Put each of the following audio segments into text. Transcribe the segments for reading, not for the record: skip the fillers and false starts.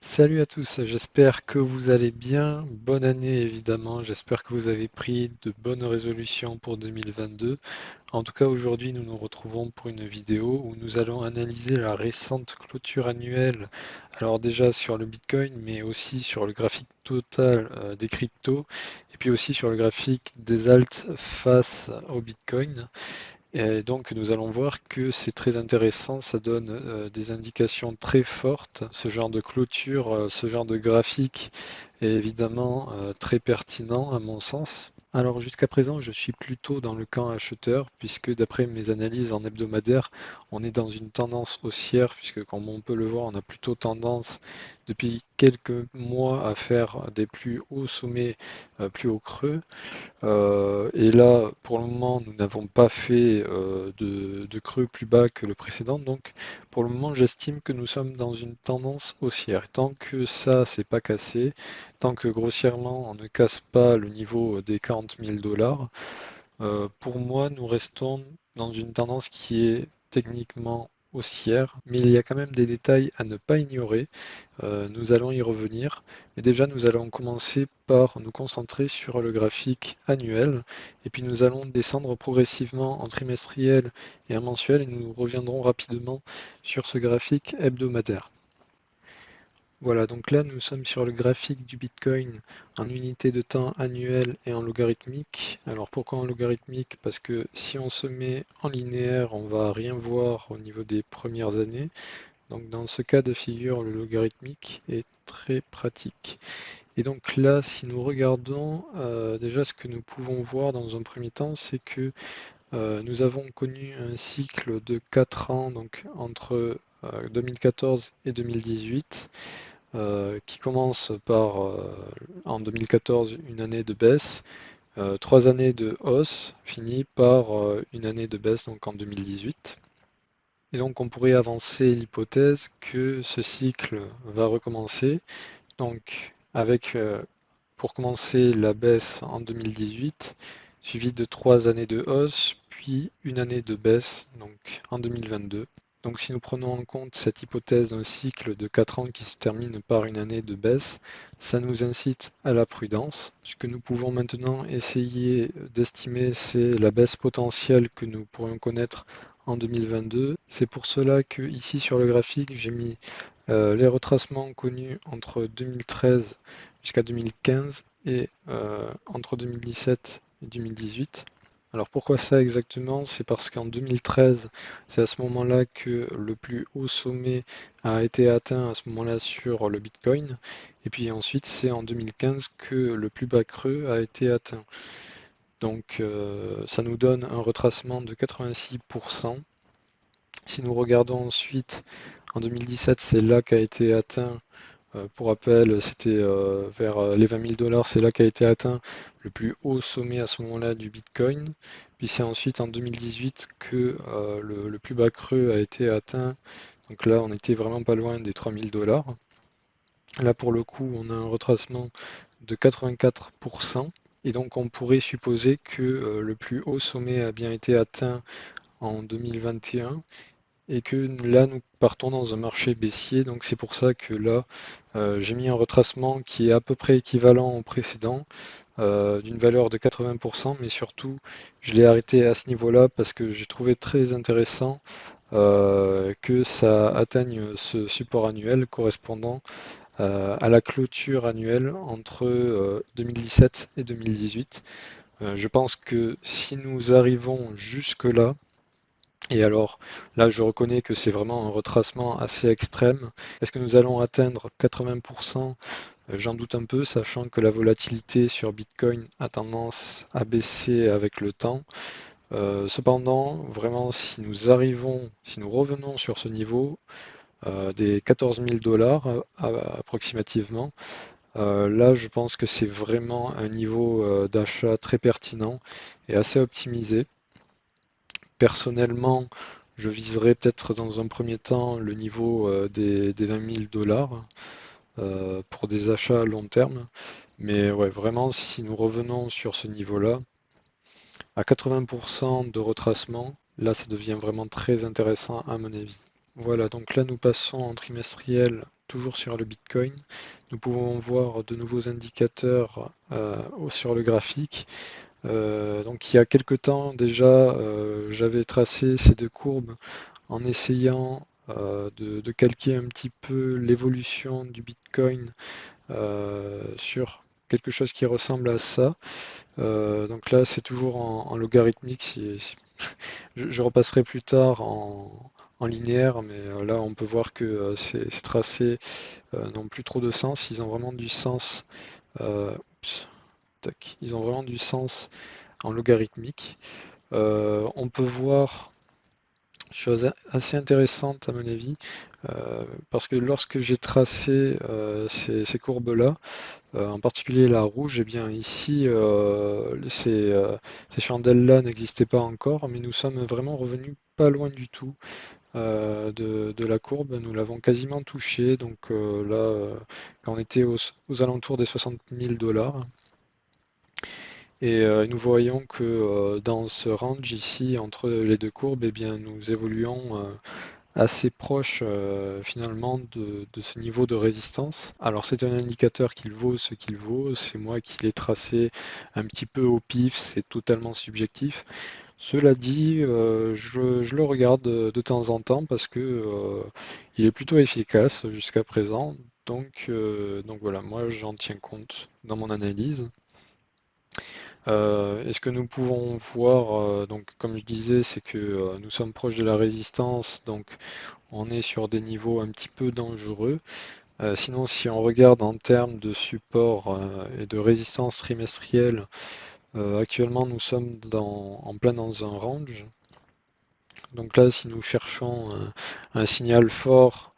Salut à tous, j'espère que vous allez bien. Bonne année évidemment, j'espère que vous avez pris de bonnes résolutions pour 2022. En tout cas, aujourd'hui, nous nous retrouvons pour une vidéo où nous allons analyser la récente clôture annuelle. Alors déjà sur le Bitcoin, mais aussi sur le graphique total des cryptos, et puis aussi sur le graphique des alts face au Bitcoin. Et donc nous allons voir que c'est très intéressant, ça donne des indications très fortes. Ce genre de clôture, ce genre de graphique est évidemment très pertinent à mon sens. Alors jusqu'à présent, je suis plutôt dans le camp acheteur, puisque d'après mes analyses en hebdomadaire, on est dans une tendance haussière, puisque comme on peut le voir, on a plutôt tendance depuis quelques mois à faire des plus hauts sommets, plus hauts creux. Et là, pour le moment, nous n'avons pas fait de creux plus bas que le précédent. Donc, pour le moment, j'estime que nous sommes dans une tendance haussière. Tant que ça, c'est pas cassé, tant que grossièrement, on ne casse pas le niveau des 40 000 dollars, pour moi, nous restons dans une tendance qui est techniquement haussière, mais il y a quand même des détails à ne pas ignorer. Nous allons y revenir, mais déjà nous allons commencer par nous concentrer sur le graphique annuel, et puis nous allons descendre progressivement en trimestriel et en mensuel, et nous reviendrons rapidement sur ce graphique hebdomadaire. Voilà, donc là nous sommes sur le graphique du Bitcoin en unité de temps annuelle et en logarithmique. Alors pourquoi en logarithmique? Parce que si on se met en linéaire, on va rien voir au niveau des premières années. Donc dans ce cas de figure, le logarithmique est très pratique. Et donc là, si nous regardons, déjà ce que nous pouvons voir dans un premier temps, c'est que nous avons connu un cycle de 4 ans, donc entre 2014 et 2018, qui commence par, en 2014, une année de baisse, 3 années de hausse, finit par une année de baisse, donc en 2018. Et donc on pourrait avancer l'hypothèse que ce cycle va recommencer, donc avec pour commencer la baisse en 2018, suivie de 3 années de hausse, puis une année de baisse donc en 2022. Donc si nous prenons en compte cette hypothèse d'un cycle de 4 ans qui se termine par une année de baisse, ça nous incite à la prudence. Ce que nous pouvons maintenant essayer d'estimer, c'est la baisse potentielle que nous pourrions connaître en 2022. C'est pour cela que ici sur le graphique, j'ai mis les retracements connus entre 2013 jusqu'à 2015 et entre 2017 et 2018. Alors pourquoi ça exactement? C'est parce qu'en 2013, c'est à ce moment-là que le plus haut sommet a été atteint à ce moment-là sur le Bitcoin. Et puis ensuite, c'est en 2015 que le plus bas creux a été atteint. Donc ça nous donne un retracement de 86%. Si nous regardons ensuite, en 2017, c'est là qu'a été atteint, pour rappel, c'était vers les 20 000 dollars, c'est là qu'a été atteint le plus haut sommet à ce moment-là du Bitcoin. Puis c'est ensuite en 2018 que le plus bas creux a été atteint. Donc là, on était vraiment pas loin des 3 000 dollars. Là, pour le coup, on a un retracement de 84%. Et donc, on pourrait supposer que le plus haut sommet a bien été atteint en 2021 et que là nous partons dans un marché baissier, donc c'est pour ça que là j'ai mis un retracement qui est à peu près équivalent au précédent, d'une valeur de 80%, mais surtout je l'ai arrêté à ce niveau-là parce que j'ai trouvé très intéressant que ça atteigne ce support annuel correspondant à la clôture annuelle entre 2017 et 2018. Je pense que si nous arrivons jusque-là, et alors, là, je reconnais que c'est vraiment un retracement assez extrême. Est-ce que nous allons atteindre 80%? J'en doute un peu, sachant que la volatilité sur Bitcoin a tendance à baisser avec le temps. Cependant, vraiment, si nous arrivons, si nous revenons sur ce niveau des 14 000 dollars approximativement, là, je pense que c'est vraiment un niveau d'achat très pertinent et assez optimisé. Personnellement, je viserais peut-être dans un premier temps le niveau des 20 000 dollars pour des achats à long terme. Mais ouais, vraiment, si nous revenons sur ce niveau-là, à 80% de retracement, là, ça devient vraiment très intéressant à mon avis. Voilà, donc là, nous passons en trimestriel toujours sur le Bitcoin. Nous pouvons voir de nouveaux indicateurs sur le graphique. Donc il y a quelque temps déjà, j'avais tracé ces deux courbes en essayant de calquer un petit peu l'évolution du Bitcoin sur quelque chose qui ressemble à ça. Donc là, c'est toujours en logarithmique. Je repasserai plus tard en linéaire, mais là, on peut voir que ces tracés n'ont plus trop de sens. Ils ont vraiment du sens. Oups, tac. Ils ont vraiment du sens en logarithmique. On peut voir chose assez intéressante à mon avis, parce que lorsque j'ai tracé ces courbes-là, en particulier la rouge, et bien ici, ces chandelles-là n'existaient pas encore, mais nous sommes vraiment revenus pas loin du tout de la courbe. Nous l'avons quasiment touché, donc là, quand on était aux alentours des 60 000 $. Et nous voyons que dans ce range ici, entre les deux courbes, eh bien, nous évoluons assez proche finalement de ce niveau de résistance. Alors c'est un indicateur qu'il vaut ce qu'il vaut, c'est moi qui l'ai tracé un petit peu au pif, c'est totalement subjectif. Cela dit, je le regarde de temps en temps parce que il est plutôt efficace jusqu'à présent. Donc voilà, moi j'en tiens compte dans mon analyse. Et ce que nous pouvons voir, donc comme je disais, c'est que nous sommes proches de la résistance, donc on est sur des niveaux un petit peu dangereux. Sinon, si on regarde en termes de support et de résistance trimestrielle, actuellement nous sommes en plein dans un range. Donc là, si nous cherchons un signal fort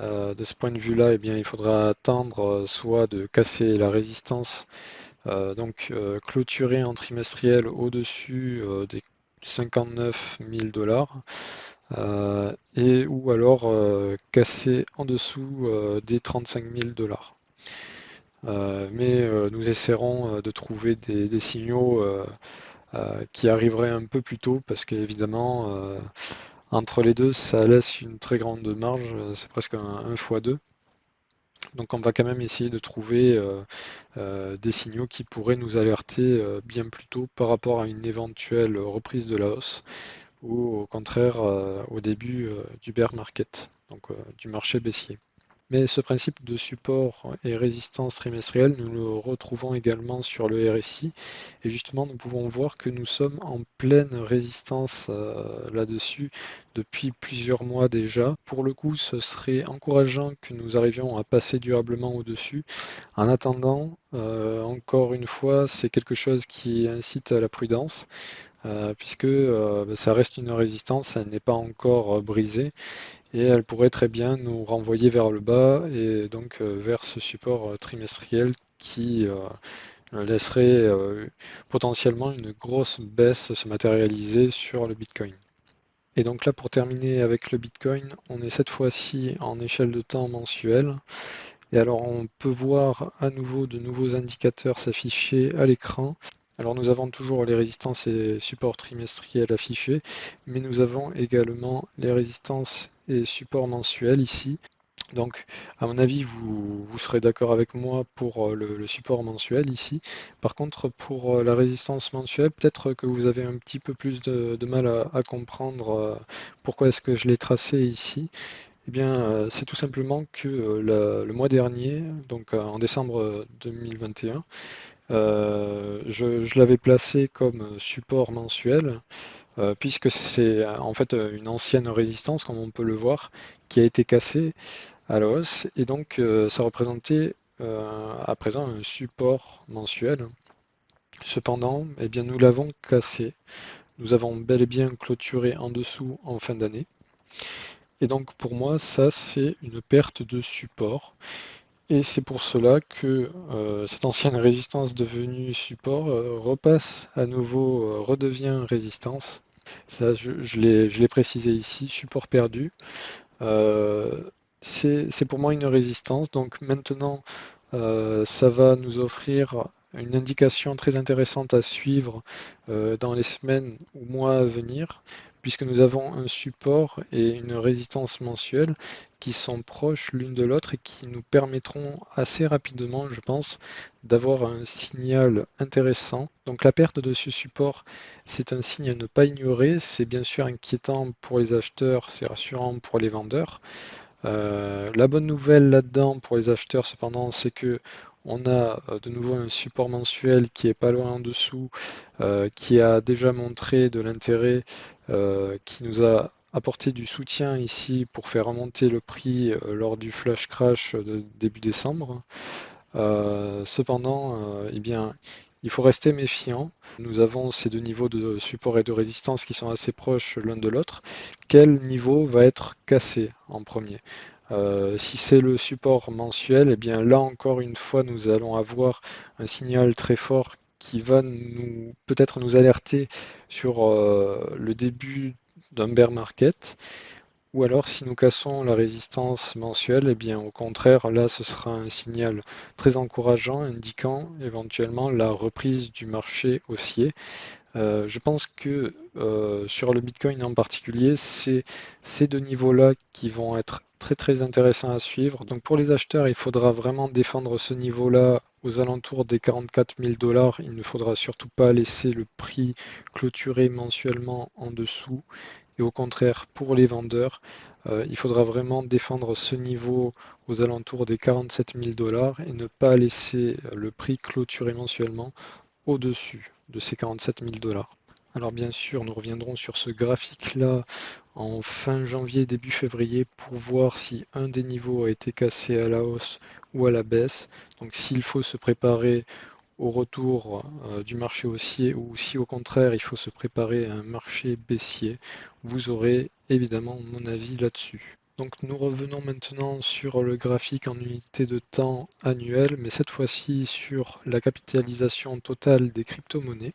de ce point de vue-là, eh bien, il faudra attendre soit de casser la résistance, donc clôturer en trimestriel au-dessus des 59 000 $. Et ou alors casser en dessous des 35 000 $. Mais nous essaierons de trouver des signaux qui arriveraient un peu plus tôt parce qu'évidemment entre les deux ça laisse une très grande marge, c'est presque un fois 2. Donc on va quand même essayer de trouver des signaux qui pourraient nous alerter bien plus tôt par rapport à une éventuelle reprise de la hausse ou au contraire au début du bear market, donc du marché baissier. Mais ce principe de support et résistance trimestrielle, nous le retrouvons également sur le RSI. Et justement, nous pouvons voir que nous sommes en pleine résistance là-dessus depuis plusieurs mois déjà. Pour le coup, ce serait encourageant que nous arrivions à passer durablement au-dessus. En attendant, encore une fois, c'est quelque chose qui incite à la prudence. Puisque ça reste une résistance, elle n'est pas encore brisée et elle pourrait très bien nous renvoyer vers le bas et donc vers ce support trimestriel qui laisserait potentiellement une grosse baisse se matérialiser sur le Bitcoin. Et donc là, pour terminer avec le Bitcoin, on est cette fois-ci en échelle de temps mensuelle. Et alors on peut voir à nouveau de nouveaux indicateurs s'afficher à l'écran. Alors nous avons toujours les résistances et supports trimestriels affichés, mais nous avons également les résistances et supports mensuels ici. Donc à mon avis, vous serez d'accord avec moi pour le support mensuel ici. Par contre, pour la résistance mensuelle, peut-être que vous avez un petit peu plus de mal à comprendre pourquoi est-ce que je l'ai tracé ici. Eh bien, c'est tout simplement que le mois dernier, donc en décembre 2021, je l'avais placé comme support mensuel, puisque c'est en fait une ancienne résistance, comme on peut le voir, qui a été cassée à la hausse, et donc ça représentait à présent un support mensuel. Cependant, eh bien, nous l'avons cassé. Nous avons bel et bien clôturé en dessous en fin d'année. Et donc pour moi, ça c'est une perte de support. Et c'est pour cela que cette ancienne résistance devenue support repasse à nouveau, redevient résistance. Ça, je l'ai précisé ici, support perdu. Euh, c'est pour moi une résistance. Donc maintenant, ça va nous offrir une indication très intéressante à suivre dans les semaines ou mois à venir, puisque nous avons un support et une résistance mensuelle qui sont proches l'une de l'autre et qui nous permettront assez rapidement, je pense, d'avoir un signal intéressant. Donc la perte de ce support, c'est un signe à ne pas ignorer. C'est bien sûr inquiétant pour les acheteurs, c'est rassurant pour les vendeurs. La bonne nouvelle là-dedans pour les acheteurs cependant, c'est que on a de nouveau un support mensuel qui est pas loin en dessous, qui a déjà montré de l'intérêt, qui nous a apporté du soutien ici pour faire remonter le prix lors du flash crash de début décembre. Cependant, eh bien, il faut rester méfiant. Nous avons ces deux niveaux de support et de résistance qui sont assez proches l'un de l'autre. Quel niveau va être cassé en premier? Si c'est le support mensuel, eh bien là encore une fois, nous allons avoir un signal très fort qui va nous peut-être nous alerter sur le début d'un bear market. Ou alors, si nous cassons la résistance mensuelle, eh bien, au contraire, là, ce sera un signal très encourageant, indiquant éventuellement la reprise du marché haussier. Je pense que sur le Bitcoin en particulier, c'est ces deux niveaux-là qui vont être très très intéressants à suivre. Donc pour les acheteurs, il faudra vraiment défendre ce niveau-là aux alentours des 44 000 dollars. Il ne faudra surtout pas laisser le prix clôturer mensuellement en dessous. Et au contraire, pour les vendeurs, il faudra vraiment défendre ce niveau aux alentours des 47 000 dollars et ne pas laisser le prix clôturer mensuellement au-dessus de ces 47 000 dollars. Alors bien sûr, nous reviendrons sur ce graphique-là en fin janvier, début février pour voir si un des niveaux a été cassé à la hausse ou à la baisse. Donc s'il faut se préparer au retour du marché haussier ou si au contraire il faut se préparer à un marché baissier, vous aurez évidemment mon avis là-dessus. Donc nous revenons maintenant sur le graphique en unité de temps annuel, mais cette fois-ci sur la capitalisation totale des crypto-monnaies.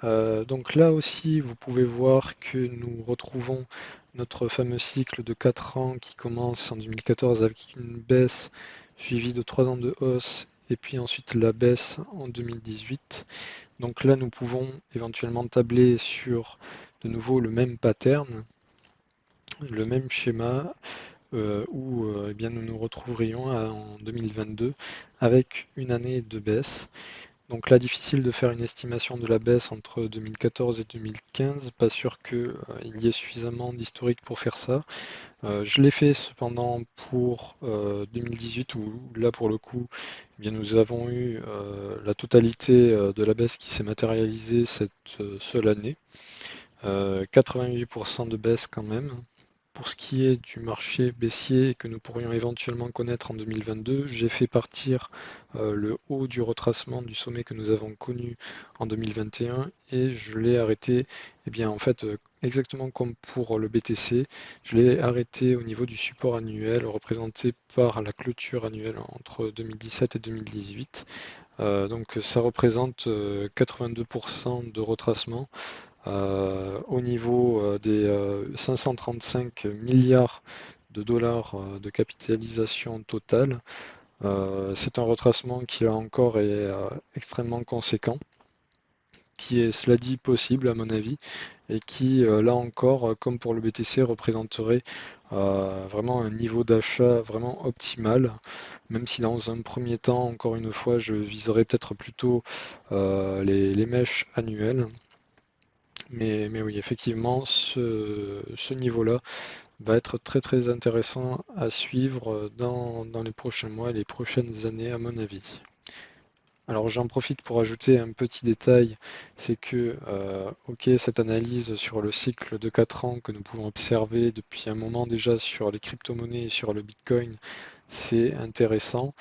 Donc là aussi, vous pouvez voir que nous retrouvons notre fameux cycle de 4 ans qui commence en 2014 avec une baisse suivie de 3 ans de hausse et puis ensuite la baisse en 2018. Donc là, nous pouvons éventuellement tabler sur de nouveau le même pattern, le même schéma où eh bien, nous nous retrouverions en 2022 avec une année de baisse. Donc là, difficile de faire une estimation de la baisse entre 2014 et 2015, pas sûr qu'il y ait suffisamment d'historique pour faire ça. Je l'ai fait cependant pour 2018 où là pour le coup, eh bien, nous avons eu la totalité de la baisse qui s'est matérialisée cette seule année. 88% de baisse quand même. Pour ce qui est du marché baissier que nous pourrions éventuellement connaître en 2022, j'ai fait partir le haut du retracement du sommet que nous avons connu en 2021 et je l'ai arrêté, eh bien en fait exactement comme pour le BTC, je l'ai arrêté au niveau du support annuel représenté par la clôture annuelle entre 2017 et 2018. Donc ça représente 82% de retracement au niveau des 535 milliards de dollars de capitalisation totale. C'est un retracement qui là encore est extrêmement conséquent, qui est cela dit possible à mon avis, et qui là encore, comme pour le BTC, représenterait vraiment un niveau d'achat vraiment optimal, même si dans un premier temps, encore une fois, je viserais peut-être plutôt les mèches annuelles. Mais oui, effectivement, ce niveau-là va être très très intéressant à suivre dans les prochains mois et les prochaines années, à mon avis. Alors j'en profite pour ajouter un petit détail, c'est que, ok, cette analyse sur le cycle de 4 ans que nous pouvons observer depuis un moment déjà sur les crypto-monnaies et sur le Bitcoin, c'est intéressant.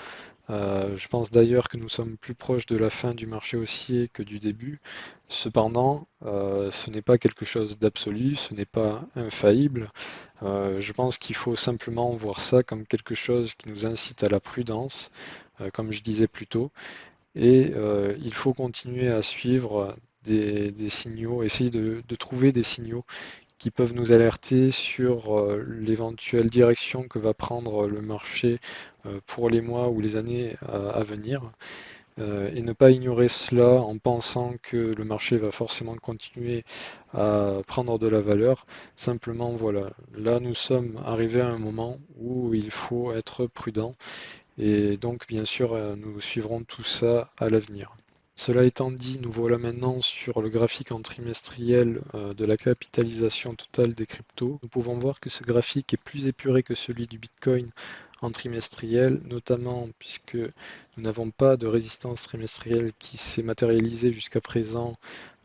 Je pense d'ailleurs que nous sommes plus proches de la fin du marché haussier que du début. Cependant, ce n'est pas quelque chose d'absolu, ce n'est pas infaillible. Je pense qu'il faut simplement voir ça comme quelque chose qui nous incite à la prudence, comme je disais plus tôt. Et il faut continuer à suivre des signaux, essayer de trouver des signaux qui peuvent nous alerter sur l'éventuelle direction que va prendre le marché pour les mois ou les années à venir. et ne pas ignorer cela en pensant que le marché va forcément continuer à prendre de la valeur. Simplement, voilà, là nous sommes arrivés à un moment où il faut être prudent et donc bien sûr nous suivrons tout ça à l'avenir. Cela étant dit, nous voilà maintenant sur le graphique en trimestriel de la capitalisation totale des cryptos. Nous pouvons voir que ce graphique est plus épuré que celui du Bitcoin en trimestriel, notamment puisque nous n'avons pas de résistance trimestrielle qui s'est matérialisée jusqu'à présent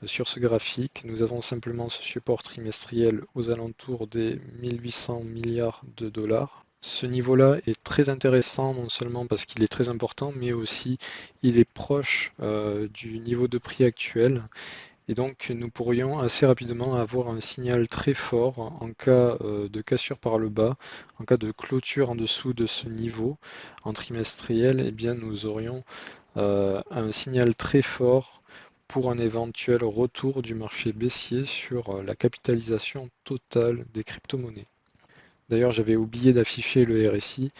sur ce graphique. Nous avons simplement ce support trimestriel aux alentours des 1800 milliards de dollars. Ce niveau-là est très intéressant, non seulement parce qu'il est très important, mais aussi il est proche du niveau de prix actuel. Et donc nous pourrions assez rapidement avoir un signal très fort en cas de cassure par le bas, en cas de clôture en dessous de ce niveau en trimestriel, eh bien nous aurions un signal très fort pour un éventuel retour du marché baissier sur la capitalisation totale des crypto-monnaies. D'ailleurs, j'avais oublié d'afficher le RSI.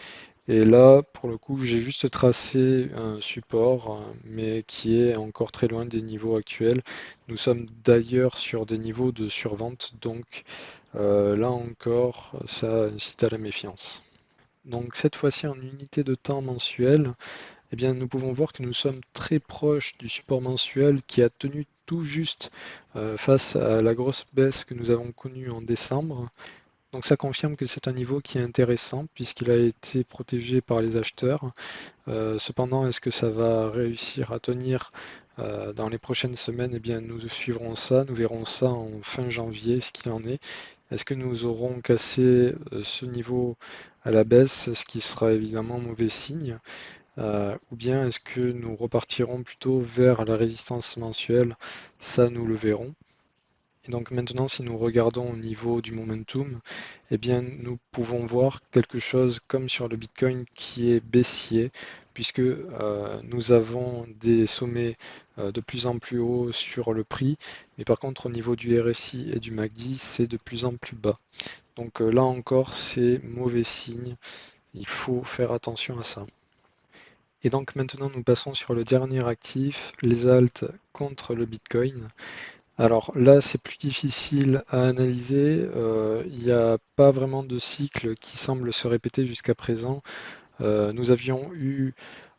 Et là, pour le coup, j'ai juste tracé un support, mais qui est encore très loin des niveaux actuels. Nous sommes d'ailleurs sur des niveaux de survente, donc là encore, ça incite à la méfiance. Donc cette fois-ci en unité de temps mensuelle, eh bien, nous pouvons voir que nous sommes très proches du support mensuel qui a tenu tout juste face à la grosse baisse que nous avons connue en décembre. Donc ça confirme que c'est un niveau qui est intéressant puisqu'il a été protégé par les acheteurs. Cependant, est-ce que ça va réussir à tenir dans les prochaines semaines? Eh bien, nous suivrons ça, nous verrons ça en fin janvier, ce qu'il en est. Est-ce que nous aurons cassé ce niveau à la baisse, ce qui sera évidemment mauvais signe, ou bien est-ce que nous repartirons plutôt vers la résistance mensuelle? Ça, nous le verrons. Et donc maintenant, si nous regardons au niveau du momentum, eh bien, nous pouvons voir quelque chose comme sur le Bitcoin qui est baissier, puisque nous avons des sommets de plus en plus hauts sur le prix, mais par contre au niveau du RSI et du MACD, c'est de plus en plus bas. Donc là encore, c'est mauvais signe, il faut faire attention à ça. Et donc maintenant, nous passons sur le dernier actif, les alts contre le Bitcoin. Alors là, c'est plus difficile à analyser. Il n'y a pas vraiment de cycle qui semble se répéter jusqu'à présent. Nous avions eu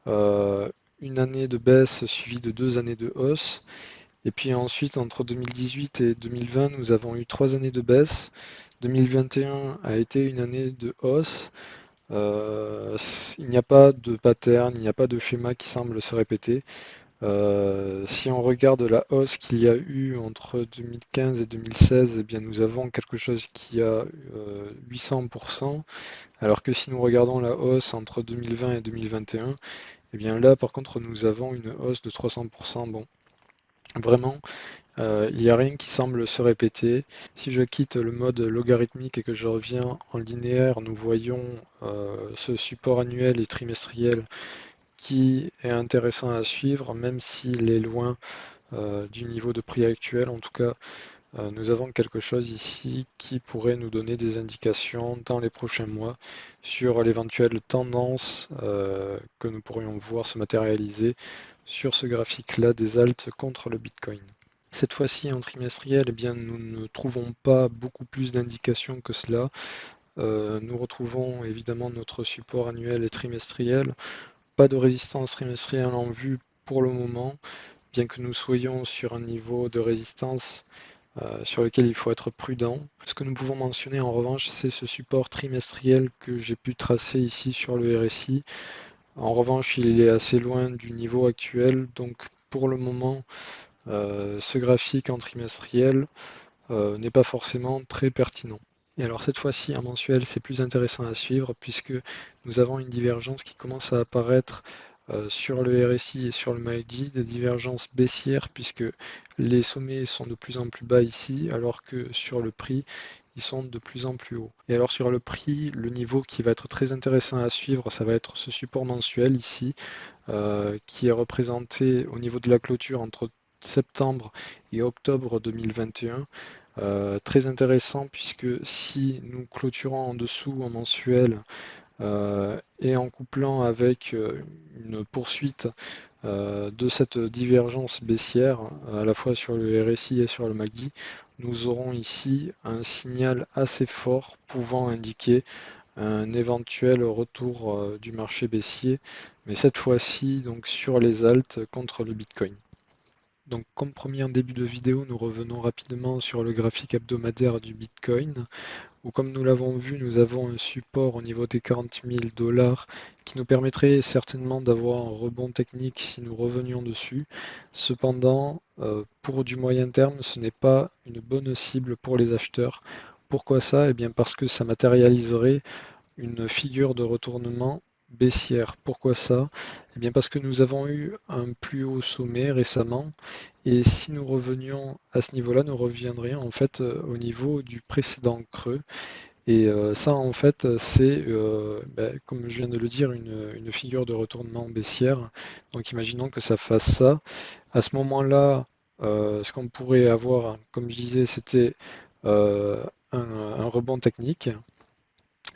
euh, une année de baisse suivie de 2 années de hausse. Et puis ensuite, entre 2018 et 2020, nous avons eu 3 années de baisse. 2021 a été une année de hausse. Il n'y a pas de pattern, il n'y a pas de schéma qui semble se répéter. Si on regarde la hausse qu'il y a eu entre 2015 et 2016, eh bien nous avons quelque chose qui a 800%, alors que si nous regardons la hausse entre 2020 et 2021, eh bien là par contre nous avons une hausse de 300%. Bon, vraiment, il n'y a rien qui semble se répéter. Si je quitte le mode logarithmique et que je reviens en linéaire, nous voyons ce support annuel et trimestriel qui est intéressant à suivre, même s'il est loin du niveau de prix actuel. En tout cas, nous avons quelque chose ici qui pourrait nous donner des indications dans les prochains mois sur l'éventuelle tendance que nous pourrions voir se matérialiser sur ce graphique-là des alts contre le Bitcoin. Cette fois-ci, en trimestriel, eh bien, nous ne trouvons pas beaucoup plus d'indications que cela. Nous retrouvons évidemment notre support annuel et trimestriel. Pas de résistance trimestrielle en vue pour le moment, bien que nous soyons sur un niveau de résistance sur lequel il faut être prudent. Ce que nous pouvons mentionner en revanche, c'est ce support trimestriel que j'ai pu tracer ici sur le RSI. En revanche, il est assez loin du niveau actuel, donc pour le moment, ce graphique en trimestriel n'est pas forcément très pertinent. Et alors cette fois-ci, en mensuel, c'est plus intéressant à suivre puisque nous avons une divergence qui commence à apparaître sur le RSI et sur le MACD, des divergences baissières puisque les sommets sont de plus en plus bas ici, alors que sur le prix, ils sont de plus en plus hauts. Et alors sur le prix, le niveau qui va être très intéressant à suivre, ça va être ce support mensuel ici, qui est représenté au niveau de la clôture entre septembre et octobre 2021. Très intéressant puisque si nous clôturons en dessous en mensuel, et en couplant avec une poursuite de cette divergence baissière, à la fois sur le RSI et sur le MACD, nous aurons ici un signal assez fort pouvant indiquer un éventuel retour du marché baissier, mais cette fois-ci donc sur les alts contre le Bitcoin. Donc comme promis en début de vidéo, nous revenons rapidement sur le graphique hebdomadaire du Bitcoin, où comme nous l'avons vu, nous avons un support au niveau des 40 000 dollars qui nous permettrait certainement d'avoir un rebond technique si nous revenions dessus. Cependant, pour du moyen terme, ce n'est pas une bonne cible pour les acheteurs. Pourquoi ça? Eh bien parce que ça matérialiserait une figure de retournement baissière. Pourquoi ça? Eh bien parce que nous avons eu un plus haut sommet récemment et si nous revenions à ce niveau-là, nous reviendrions en fait au niveau du précédent creux. Et ça en fait c'est, comme je viens de le dire, une figure de retournement baissière. Donc imaginons que ça fasse ça. À ce moment-là, ce qu'on pourrait avoir, comme je disais, c'était euh, un rebond technique.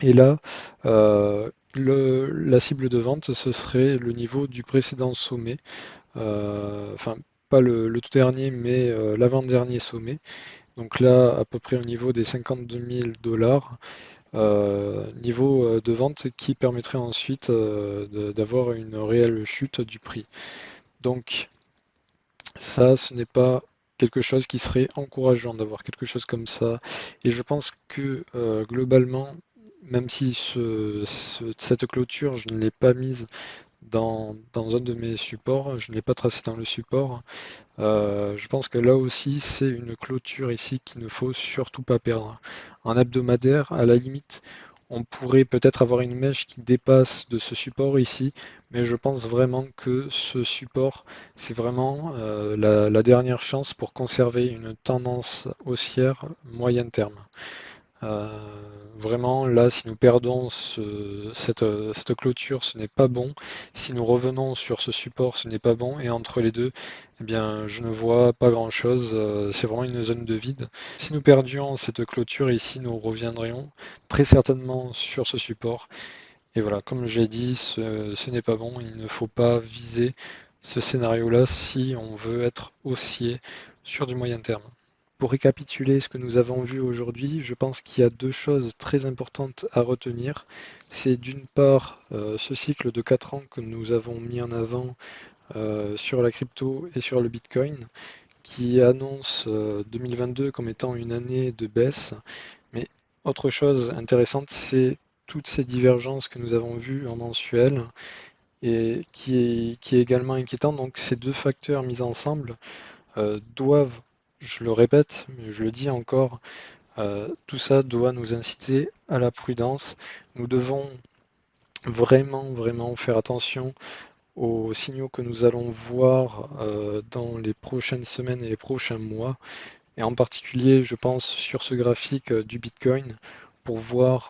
Et là, la cible de vente, ce serait le niveau du précédent sommet, enfin pas le tout dernier, mais l'avant-dernier sommet. Donc là, à peu près au niveau des 52 000 dollars, niveau de vente qui permettrait ensuite d'avoir une réelle chute du prix. Donc ça, ce n'est pas quelque chose qui serait encourageant d'avoir quelque chose comme ça. Et je pense que globalement, même si cette clôture, je ne l'ai pas mise dans un de mes supports, je ne l'ai pas tracé dans le support, je pense que là aussi, c'est une clôture ici qu'il ne faut surtout pas perdre. En hebdomadaire, à la limite, on pourrait peut-être avoir une mèche qui dépasse de ce support ici, mais je pense vraiment que ce support, c'est vraiment la dernière chance pour conserver une tendance haussière moyen terme. Euh, Vraiment, là, si nous perdons cette clôture, ce n'est pas bon. Si nous revenons sur ce support, ce n'est pas bon. Et entre les deux, eh bien, je ne vois pas grand-chose. C'est vraiment une zone de vide. Si nous perdions cette clôture ici, nous reviendrions très certainement sur ce support. Et voilà, comme j'ai dit, ce n'est pas bon. Il ne faut pas viser ce scénario-là si on veut être haussier sur du moyen terme. Pour récapituler ce que nous avons vu aujourd'hui, je pense qu'il y a deux choses très importantes à retenir. C'est d'une part ce cycle de 4 ans que nous avons mis en avant sur la crypto et sur le Bitcoin, qui annonce 2022 comme étant une année de baisse. Mais autre chose intéressante, c'est toutes ces divergences que nous avons vues en mensuel et qui est également inquiétant. Donc ces deux facteurs mis ensemble doivent, je le répète, mais je le dis encore, tout ça doit nous inciter à la prudence. Nous devons vraiment, vraiment faire attention aux signaux que nous allons voir dans les prochaines semaines et les prochains mois. Et en particulier, je pense sur ce graphique du Bitcoin pour voir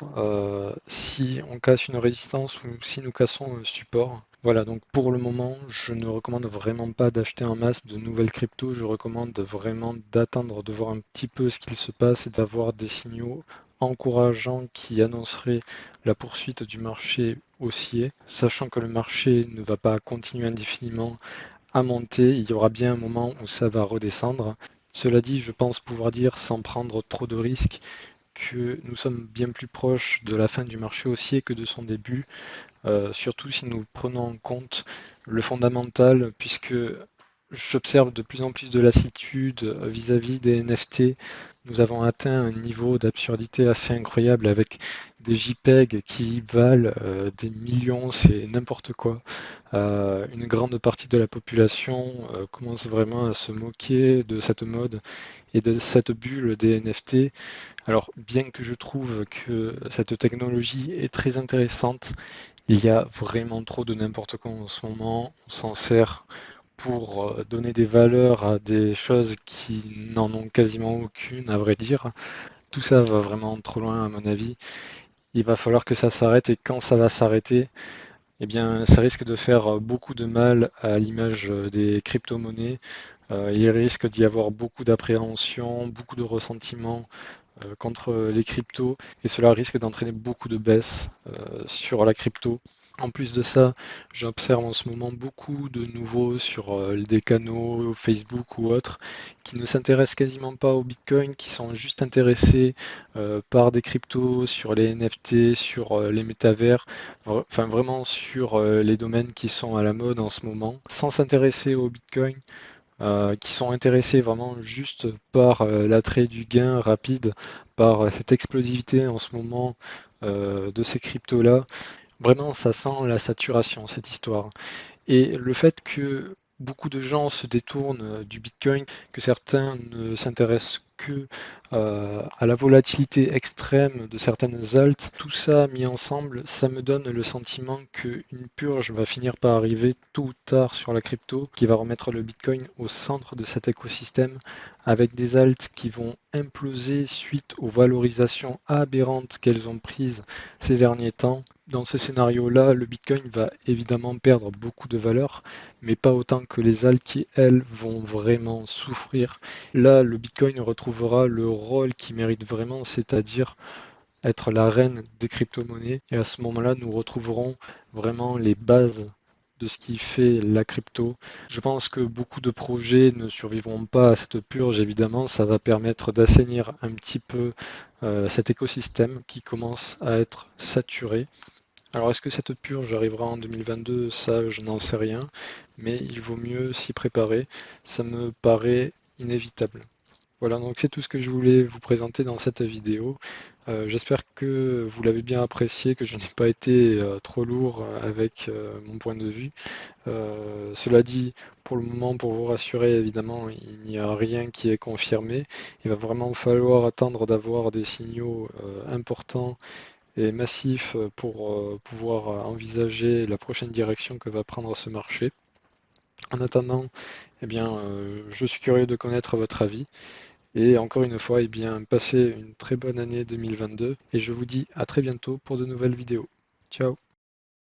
si on casse une résistance ou si nous cassons un support. Voilà, donc pour le moment, je ne recommande vraiment pas d'acheter en masse de nouvelles cryptos. Je recommande vraiment d'attendre, de voir un petit peu ce qu'il se passe et d'avoir des signaux encourageants qui annonceraient la poursuite du marché haussier, sachant que le marché ne va pas continuer indéfiniment à monter, il y aura bien un moment où ça va redescendre. Cela dit, je pense pouvoir dire sans prendre trop de risques que nous sommes bien plus proches de la fin du marché haussier que de son début, surtout si nous prenons en compte le fondamental, puisque j'observe de plus en plus de lassitude vis-à-vis des NFT. Nous avons atteint un niveau d'absurdité assez incroyable avec des JPEG qui valent des millions, c'est n'importe quoi. Une grande partie de la population commence vraiment à se moquer de cette mode et de cette bulle des NFT. Alors, bien que je trouve que cette technologie est très intéressante, il y a vraiment trop de n'importe quoi en ce moment. On s'en sert pour donner des valeurs à des choses qui n'en ont quasiment aucune, à vrai dire. Tout ça va vraiment trop loin, à mon avis. Il va falloir que ça s'arrête et quand ça va s'arrêter, eh bien, ça risque de faire beaucoup de mal à l'image des crypto-monnaies. Il risque d'y avoir beaucoup d'appréhension, beaucoup de ressentiment contre les cryptos et cela risque d'entraîner beaucoup de baisse sur la crypto. En plus de ça, j'observe en ce moment beaucoup de nouveaux sur des canaux Facebook ou autres qui ne s'intéressent quasiment pas au Bitcoin, qui sont juste intéressés par des cryptos, sur les NFT, sur les métavers, enfin vraiment sur les domaines qui sont à la mode en ce moment, sans s'intéresser au Bitcoin, qui sont intéressés vraiment juste par l'attrait du gain rapide, par cette explosivité en ce moment de ces cryptos-là. Vraiment, ça sent la saturation, cette histoire. Et le fait que beaucoup de gens se détournent du Bitcoin, que certains ne s'intéressent que à la volatilité extrême de certaines alts, tout ça mis ensemble, ça me donne le sentiment qu'une purge va finir par arriver tôt ou tard sur la crypto, qui va remettre le Bitcoin au centre de cet écosystème, avec des alts qui vont imploser suite aux valorisations aberrantes qu'elles ont prises ces derniers temps. Dans ce scénario-là, le Bitcoin va évidemment perdre beaucoup de valeur, mais pas autant que les alts qui, elles, vont vraiment souffrir. Là, le Bitcoin retrouvera le rôle qu'il mérite vraiment, c'est-à-dire être la reine des crypto-monnaies. Et à ce moment-là, nous retrouverons vraiment les bases de ce qui fait la crypto. Je pense que beaucoup de projets ne survivront pas à cette purge, évidemment. Ça va permettre d'assainir un petit peu cet écosystème qui commence à être saturé. Alors, est-ce que cette purge arrivera en 2022? Ça, je n'en sais rien, mais il vaut mieux s'y préparer. Ça me paraît inévitable. Voilà, donc c'est tout ce que je voulais vous présenter dans cette vidéo. J'espère que vous l'avez bien apprécié, que je n'ai pas été trop lourd avec mon point de vue. Cela dit, pour le moment, pour vous rassurer, évidemment, il n'y a rien qui est confirmé. Il va vraiment falloir attendre d'avoir des signaux importants et massif pour pouvoir envisager la prochaine direction que va prendre ce marché. En attendant, eh bien, je suis curieux de connaître votre avis et encore une fois, eh bien, passez une très bonne année 2022 et je vous dis à très bientôt pour de nouvelles vidéos. Ciao!